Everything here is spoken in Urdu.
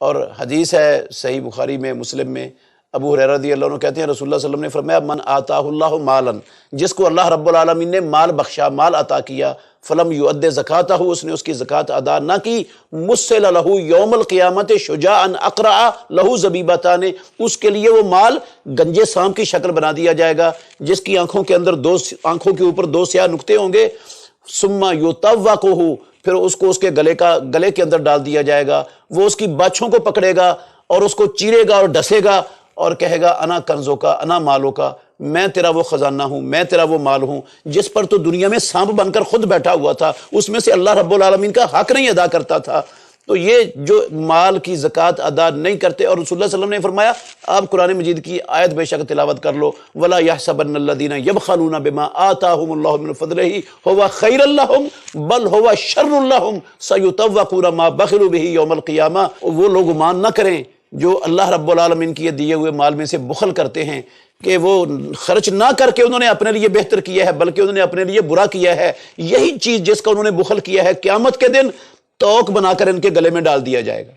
اور حدیث ہے صحیح بخاری میں، مسلم میں، ابو ہریرہ رضی اللہ عنہ کہتے ہیں رسول اللہ صلی اللہ علیہ وسلم نے فرمایا من آتاہ اللہ مالا، جس کو اللہ رب العالمین نے مال بخشا، مال عطا کیا، فلم یؤد زکاتہ، اس نے اس کی زکوٰۃ ادا نہ کی، مثل لہ یوم القیامت شجاعا اقرع لہ زبیبتان، اس کے لیے وہ مال گنجے سانپ کی شکل بنا دیا جائے گا، جس کی آنکھوں کے اندر آنکھوں کے اوپر دو سیاہ نقطے ہوں گے، ثم یطوقہ، پھر اس کو اس کے گلے کے اندر ڈال دیا جائے گا، وہ اس کی باچھوں کو پکڑے گا اور اس کو چیرے گا اور ڈسے گا اور کہے گا انا کنزوں کا انا مالوں کا، میں تیرا وہ خزانہ ہوں، میں تیرا وہ مال ہوں جس پر تو دنیا میں سانپ بن کر خود بیٹھا ہوا تھا، اس میں سے اللہ رب العالمین کا حق نہیں ادا کرتا تھا۔ تو یہ جو مال کی زکوٰۃ ادا نہیں کرتے، اور رسول اللہ صلی اللہ علیہ وسلم نے فرمایا، آپ قرآن مجید کی آیت بے شک تلاوت کر لو، وَلَا يَحْسَبَنَّ الَّذِينَ يَبْخَلُونَ بِمَا آتَاهُمُ اللَّهُ مِنْ فَضْلِهِ هُوَ خَيْرٌ لَّهُمْ بَلْ هُوَ شَرٌّ لَّهُمْ سَيُطَوَّقُونَ مَا بَخِلُوا بِهِ يَوْمَ الْقِيَامَةِ۔ وہ لوگ گمان نہ کریں جو اللہ رب العالمین کی دیے ہوئے مال میں سے بخل کرتے ہیں کہ وہ خرچ نہ کر کے انہوں نے اپنے لیے بہتر کیا ہے، بلکہ انہوں نے اپنے لیے برا کیا ہے، یہی چیز جس کا انہوں نے بخل کیا ہے قیامت کے دن توق بنا کر ان کے گلے میں ڈال دیا جائے گا۔